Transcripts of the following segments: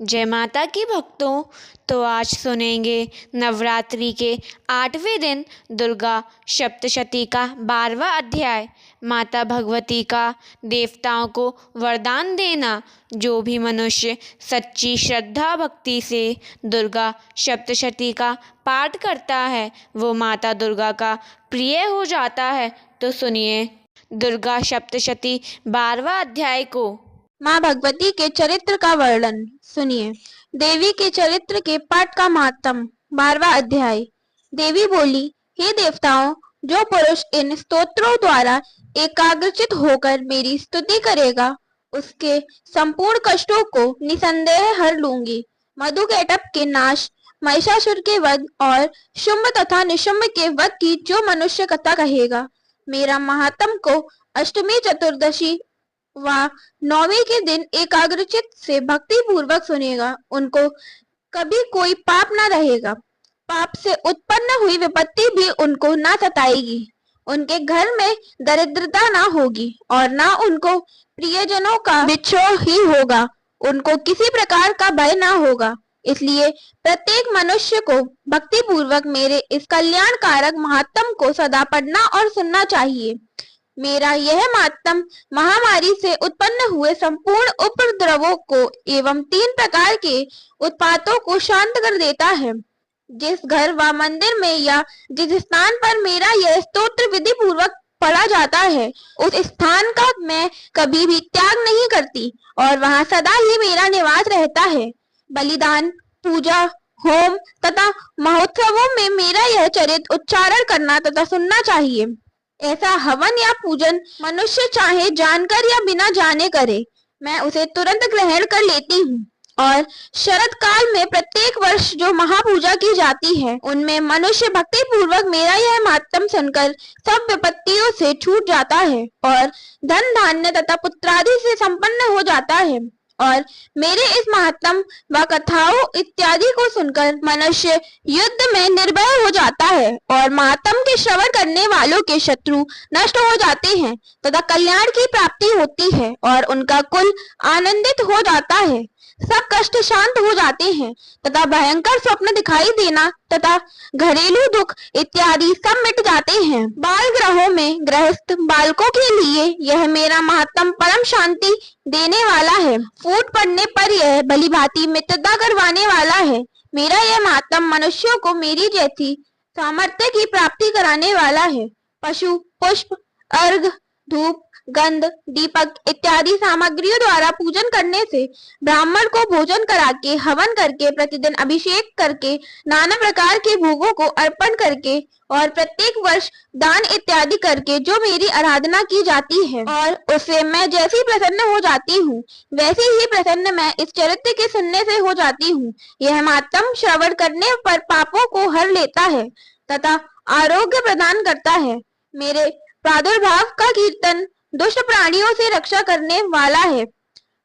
जय माता की भक्तों। तो आज सुनेंगे नवरात्रि के 8वें दिन दुर्गा सप्तशती का 12वां अध्याय। माता भगवती का देवताओं को वरदान देना। जो भी मनुष्य सच्ची श्रद्धा भक्ति से दुर्गा सप्तशती का पाठ करता है वो माता दुर्गा का प्रिय हो जाता है। तो सुनिए दुर्गा सप्तशती 12वां अध्याय को। माँ भगवती के चरित्र का वर्णन सुनिए। देवी के चरित्र के पाठ का महात्म 12वां अध्याय। देवी बोली, हे देवताओं, जो पुरुष इन स्तोत्रों द्वारा एकाग्रचित होकर मेरी स्तुति करेगा उसके संपूर्ण कष्टों को निसंदेह हर लूंगी। मधुकैटभ के नाश, महिषासुर के वध और शुंभ तथा निशुंभ के वध की जो मनुष्य कथा कहेगा, मेरा महात्म को अष्टमी, चतुर्दशी व 9वीं के दिन एकाग्रचित से भक्ति पूर्वक सुनेगा, उनको कभी कोई पाप न रहेगा। पाप से उत्पन्न हुई विपत्ति भी उनको न सताएगी। उनके घर में दरिद्रता न होगी और न उनको प्रियजनों का बिछोह ही होगा। उनको किसी प्रकार का भय न होगा। इसलिए प्रत्येक मनुष्य को भक्ति पूर्वक मेरे इस कल्याण कारक महात्म को सदा पढ़ना और सुनना चाहिए। मेरा यह महात्म महामारी से उत्पन्न हुए संपूर्ण उपद्रवों को एवं 3 प्रकार के उत्पातों को शांत कर देता है। जिस घर व मंदिर में या जिस स्थान पर मेरा यह स्तोत्र विधि पूर्वक पढ़ा जाता है उस स्थान का मैं कभी भी त्याग नहीं करती और वहां सदा ही मेरा निवास रहता है। बलिदान, पूजा, होम तथा महोत्सवों में मेरा यह चरित्र उच्चारण करना तथा सुनना चाहिए। ऐसा हवन या पूजन मनुष्य चाहे जानकर या बिना जाने करे, मैं उसे तुरंत ग्रहण कर लेती हूँ। और शरद काल में प्रत्येक वर्ष जो महापूजा की जाती है उनमें मनुष्य भक्ति पूर्वक मेरा यह महात्म सुनकर सब विपत्तियों से छूट जाता है और धन धान्य तथा पुत्रादि से संपन्न हो जाता है। और मेरे इस महात्म व कथाओं इत्यादि को सुनकर मनुष्य युद्ध में निर्भय हो जाता है और महात्म के श्रवण करने वालों के शत्रु नष्ट हो जाते हैं तथा कल्याण की प्राप्ति होती है और उनका कुल आनंदित हो जाता है। सब कष्ट शांत हो जाते हैं तथा भयंकर स्वप्न दिखाई देना तथा घरेलू दुख इत्यादि सब मिट जाते हैं। बाल ग्रहों में गृहस्थ बालकों के लिए यह मेरा महात्म परम शांति देने वाला है। फूट पड़ने पर यह भलीभांति मित्रता करवाने वाला है। मेरा यह महात्म मनुष्यों को मेरी जैसी सामर्थ्य की प्राप्ति कराने वाला है। पशु, पुष्प, अर्घ, धूप, गंध, दीपक इत्यादि सामग्रियों द्वारा पूजन करने से, ब्राह्मण को भोजन करा के, हवन करके, प्रतिदिन अभिषेक करके, नाना प्रकार के भोगों को अर्पण करके और प्रत्येक वर्ष दान इत्यादि करके जो मेरी आराधना की जाती है और उससे मैं जैसी प्रसन्न हो जाती हूँ वैसे ही प्रसन्न मैं इस चरित्र के सुनने से हो जाती हूँ। यह महात्म श्रवण करने पर पापों को हर लेता है तथा आरोग्य प्रदान करता है। मेरे प्रादुर्भाव का कीर्तन दुष्ट प्राणियों से रक्षा करने वाला है।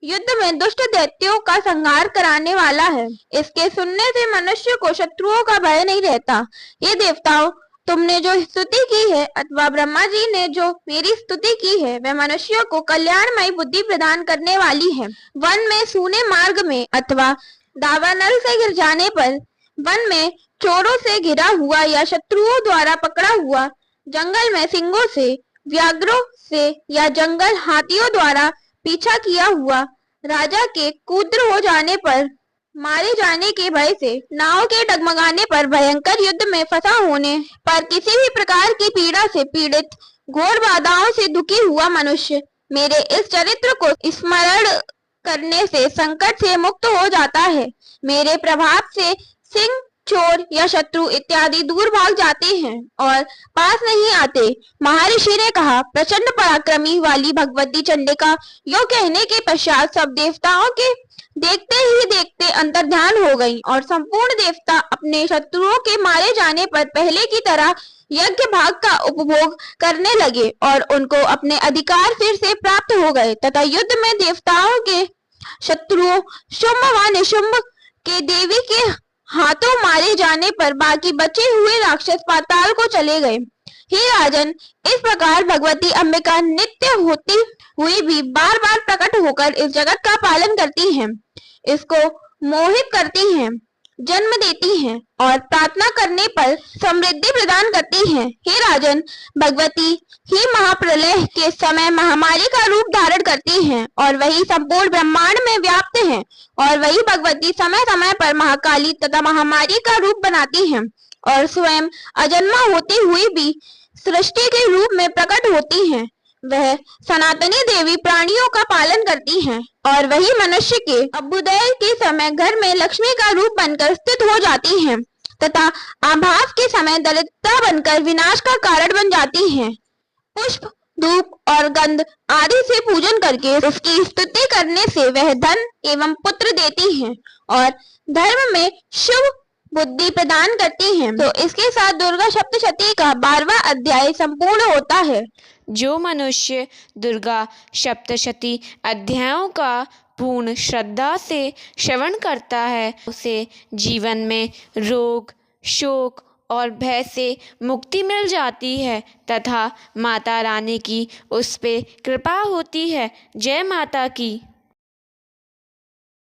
युद्ध में दुष्ट दैत्यों का संहार कराने वाला है। इसके सुनने से मनुष्य को शत्रुओं का भय नहीं रहता। ये देवताओं, तुमने जो स्तुति की है अथवा ब्रह्मा जी ने जो मेरी स्तुति की है वह मनुष्यों को कल्याणमयी बुद्धि प्रदान करने वाली है। वन में, सूने मार्ग में अथवा दावानल से गिर जाने पर, वन में चोरों से घिरा हुआ या शत्रुओं द्वारा पकड़ा हुआ, जंगल में सिंहों से, व्याघ्रों से या जंगल हाथियों द्वारा पीछा किया हुआ, राजा के क्रुद्ध हो जाने पर, मारे जाने के भय से, नाव के डगमगाने पर, भयंकर युद्ध में फंसा होने पर, किसी भी प्रकार की पीड़ा से पीड़ित, घोर बाधाओं से दुखी हुआ मनुष्य मेरे इस चरित्र को स्मरण करने से संकट से मुक्त हो जाता है। मेरे प्रभाव से सिंह, चोर या शत्रु इत्यादि दूर भाग जाते हैं और पास नहीं आते। महर्षि ने कहा, प्रचंड पराक्रमी वाली भगवती चंडिका यो कहने के पश्चात सब देवताओं के देखते ही देखते अंतर्ध्यान हो गईं और संपूर्ण देवता अपने शत्रुओं के मारे जाने पर पहले की तरह यज्ञ भाग का उपभोग करने लगे और उनको अपने अधिकार फिर से प्राप्त हो गए तथा युद्ध में देवताओं के शत्रुओं शुंभ व निशुंभ के देवी के हाथों मारे जाने पर बाकी बचे हुए राक्षस पाताल को चले गए। हे राजन, इस प्रकार भगवती अंबिका नित्य होती हुई भी बार बार प्रकट होकर इस जगत का पालन करती हैं। इसको मोहित करती हैं, जन्म देती हैं और प्रार्थना करने पर समृद्धि प्रदान करती हैं। हे राजन, भगवती ही महाप्रलय के समय महामारी का रूप धारण करती हैं और वही संपूर्ण ब्रह्मांड में व्याप्त हैं और वही भगवती समय समय पर महाकाली तथा महामारी का रूप बनाती हैं और स्वयं अजन्मा होते हुए भी सृष्टि के रूप में प्रकट होती हैं। वह सनातनी देवी प्राणियों का पालन करती हैं और वही मनुष्य के अभ्युदय के समय घर में लक्ष्मी का रूप बनकर स्थित हो जाती हैं तथा आभास के समय दरिद्रता बनकर विनाश का कारण बन जाती हैं। पुष्प, धूप और गंध आदि से पूजन करके उसकी स्तुति करने से वह धन एवं पुत्र देती हैं और धर्म में शुभ बुद्धि प्रदान करती हैं। तो इसके साथ दुर्गा सप्तशती का 12वां अध्याय संपूर्ण होता है। जो मनुष्य दुर्गा सप्तशती अध्यायों का पूर्ण श्रद्धा से श्रवण करता है उसे जीवन में रोग, शोक और भय से मुक्ति मिल जाती है तथा माता रानी की उस पे कृपा होती है। जय माता की।